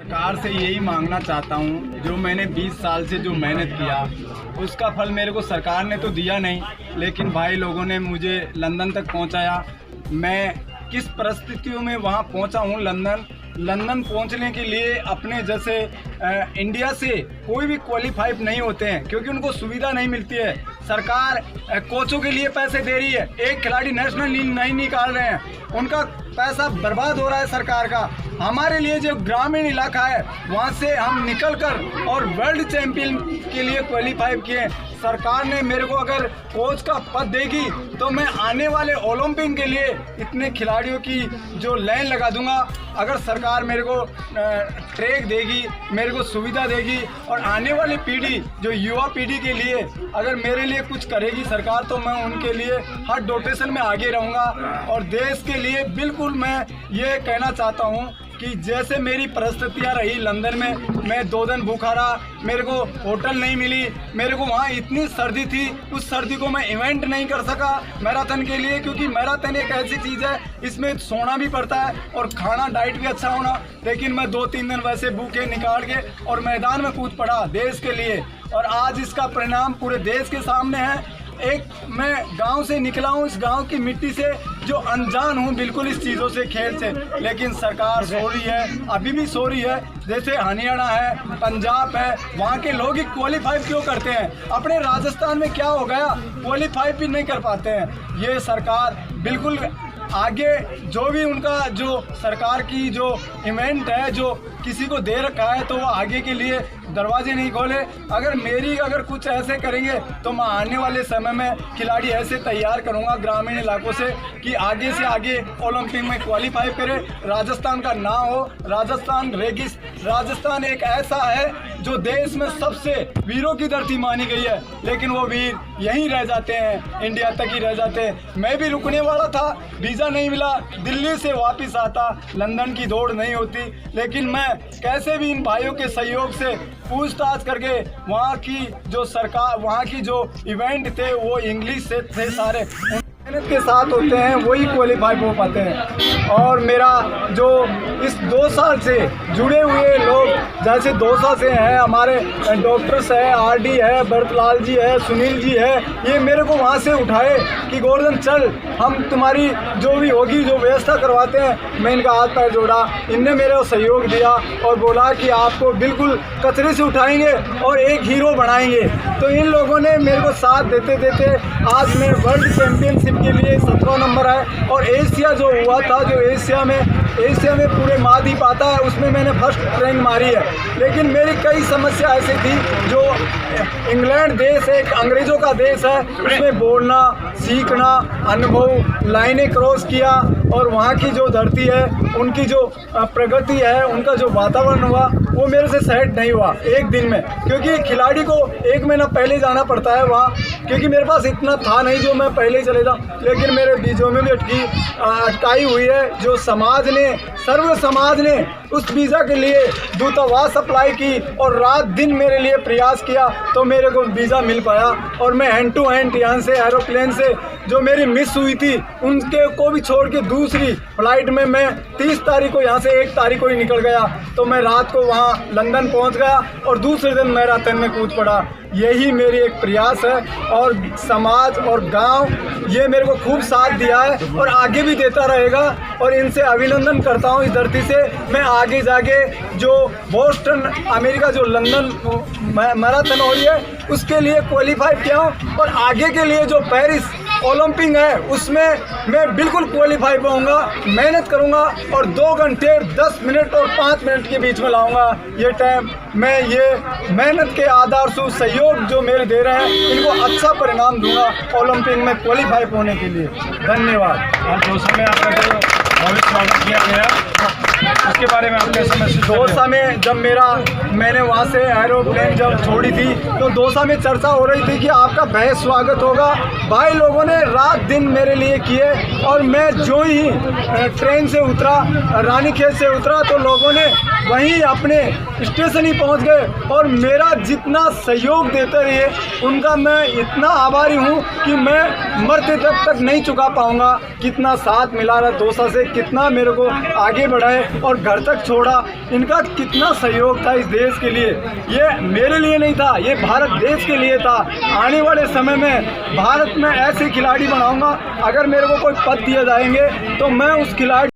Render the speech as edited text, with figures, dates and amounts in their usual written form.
सरकार से यही मांगना चाहता हूँ, जो मैंने 20 साल से जो मेहनत किया उसका फल मेरे को सरकार ने तो दिया नहीं, लेकिन भाई लोगों ने मुझे लंदन तक पहुँचाया। मैं किस परिस्थितियों में वहाँ पहुँचा हूँ लंदन पहुंचने के लिए अपने जैसे इंडिया से कोई भी क्वालिफाइड नहीं होते हैं, क्योंकि उनको सुविधा नहीं मिलती है। सरकार कोचों के लिए पैसे दे रही है, एक खिलाड़ी नेशनल लीग नहीं निकाल रहे हैं, उनका पैसा बर्बाद हो रहा है सरकार का। हमारे लिए जो ग्रामीण इलाका है वहाँ से हम निकल कर और वर्ल्ड चैंपियन के लिए क्वालिफाई किए। सरकार ने मेरे को अगर कोच का पद देगी तो मैं आने वाले ओलंपिक के लिए इतने खिलाड़ियों की जो लाइन लगा दूंगा। अगर सरकार मेरे को ट्रैक देगी, मेरे को सुविधा देगी और आने वाली पीढ़ी जो युवा पीढ़ी के लिए अगर मेरे लिए कुछ करेगी सरकार, तो मैं उनके लिए हर डोटेशन में आगे रहूँगा। और देश के लिए बिल्कुल मैं ये कहना चाहता हूँ कि जैसे मेरी परिस्थितियाँ रही लंदन में, मैं 2 दिन भूखा रहा, मेरे को होटल नहीं मिली, मेरे को वहाँ इतनी सर्दी थी, उस सर्दी को मैं इवेंट नहीं कर सका मैराथन के लिए, क्योंकि मैराथन एक ऐसी चीज़ है इसमें सोना भी पड़ता है और खाना डाइट भी अच्छा होना। लेकिन मैं 2-3 दिन वैसे भूखे निकाल के और मैदान में कूद पड़ा देश के लिए, और आज इसका परिणाम पूरे देश के सामने है। एक मैं गांव से निकला हूं, इस गांव की मिट्टी से जो अनजान हूं बिल्कुल इस चीज़ों से, खेल से, लेकिन सरकार सो रही है, अभी भी सो रही है। जैसे हरियाणा है, पंजाब है, वहां के लोग ही क्वालिफाई क्यों करते हैं? अपने राजस्थान में क्या हो गया, क्वालिफाई भी नहीं कर पाते हैं। ये सरकार बिल्कुल आगे जो भी उनका जो सरकार की जो इवेंट है जो किसी को दे रखा है, तो वो आगे के लिए दरवाजे नहीं खोले। अगर कुछ ऐसे करेंगे तो मैं आने वाले समय में खिलाड़ी ऐसे तैयार करूंगा ग्रामीण इलाकों से कि आगे से आगे ओलंपिक में क्वालिफाई करे, राजस्थान का नाम हो। राजस्थान एक ऐसा है जो देश में सबसे वीरों की धरती मानी गई है, लेकिन वो वीर यहीं रह जाते हैं, इंडिया तक ही रह जाते हैं। मैं भी रुकने वाला था, वीज़ा नहीं मिला, दिल्ली से वापस आता, लंदन की दौड़ नहीं होती, लेकिन मैं कैसे भी इन भाइयों के सहयोग से पूछताछ करके वहाँ की जो सरकार, वहाँ की जो इवेंट थे वो इंग्लिश से थे, सारे मेहनत के साथ होते हैं, वही क्वालिफाई हो पाते हैं। और मेरा जो इस 2 साल से जुड़े हुए लोग, जैसे 2 साल से हैं हमारे डॉक्टर्स है, आरडी है, भरतलाल जी है, सुनील जी है, ये मेरे को वहाँ से उठाए कि गोवर्धन चल, हम तुम्हारी जो भी होगी जो व्यवस्था करवाते हैं। मैं इनका हाथ पैर जोड़ा, इनने मेरे को सहयोग दिया और बोला कि आपको बिल्कुल कचरे से उठाएंगे और एक हीरो बनाएंगे। तो इन लोगों ने मेरे को साथ देते देते आज मैं वर्ल्ड चैम्पियनशिप के लिए 17 नंबर है, और एशिया जो हुआ था, जो एशिया में पूरे महाद्वीप आता है, उसमें मैंने फर्स्ट रैंक मारी है। लेकिन मेरी कई समस्या ऐसी थी, जो इंग्लैंड देश एक अंग्रेज़ों का देश है, उसमें बोलना, सीखना, अनुभव, लाइनें क्रॉस किया, और वहाँ की जो धरती है, उनकी जो प्रगति है, उनका जो वातावरण हुआ, वो मेरे से सेट नहीं हुआ एक दिन में, क्योंकि खिलाड़ी को 1 महीना पहले जाना पड़ता है वहाँ, क्योंकि मेरे पास इतना था नहीं जो मैं पहले ही चले जाऊँ। लेकिन मेरे बीजों में भी अटकाई हुई है, जो समाज ने, सर्व समाज ने उस वीज़ा के लिए दूतावास अप्लाई की और रात दिन मेरे लिए प्रयास किया, तो मेरे को वीज़ा मिल पाया। और मैं हैंड टू हैंड यहाँ से एरोप्लेन से जो मेरी मिस हुई थी उनके को भी छोड़ के दूसरी फ्लाइट में मैं 30 तारीख को यहाँ से 1 तारीख को ही निकल गया, तो मैं रात को वहाँ लंदन पहुँच गया और दूसरे दिन मैराथन में कूद पड़ा। यही मेरी एक प्रयास है, और समाज और गांव ये मेरे को खूब साथ दिया है और आगे भी देता रहेगा, और इनसे अभिनंदन करता हूँ। इस धरती से मैं आगे जाके जो बोस्टन अमेरिका जो लंदन मैराथन हो रही है उसके लिए क्वालिफाई किया हूँ, और आगे के लिए जो पेरिस ओलंपिक है उसमें मैं बिल्कुल क्वालिफाई पाऊँगा, मेहनत करूँगा और 2 घंटे 10 मिनट और 5 मिनट के बीच में लाऊँगा ये टाइम। मैं ये मेहनत के आधार से सहयोग जो मेरे दे रहे हैं, इनको अच्छा परिणाम दूंगा ओलंपिक में क्वालिफाई होने के लिए। धन्यवाद। और दोस्तों में आपका जो भविष्य स्वागत किया गया, उसके बारे में आपने दोसा में जब मैंने वहाँ से एरोप्लेन जब छोड़ी थी, तो दोसा में चर्चा हो रही थी कि आपका बेहद स्वागत होगा। भाई लोगों ने रात दिन मेरे लिए किए, और मैं जो ही ट्रेन से उतरा, रानीखेत से उतरा, तो लोगों ने वहीं अपने स्टेशन ही पहुँच गए और मेरा जितना सहयोग देते रहे उनका मैं इतना आभारी हूँ कि मैं मरते तक नहीं चुका पाऊँगा। कितना साथ मिला रहा दोसा से, कितना मेरे को आगे बढ़ाए, और घर तक छोड़ा। इनका कितना सहयोग था इस देश के लिए। ये मेरे लिए नहीं था, ये भारत देश के लिए था। आने वाले समय में भारत में ऐसे खिलाड़ी बनाऊंगा। अगर मेरे को कोई पद दिए जाएंगे तो मैं उस खिलाड़ी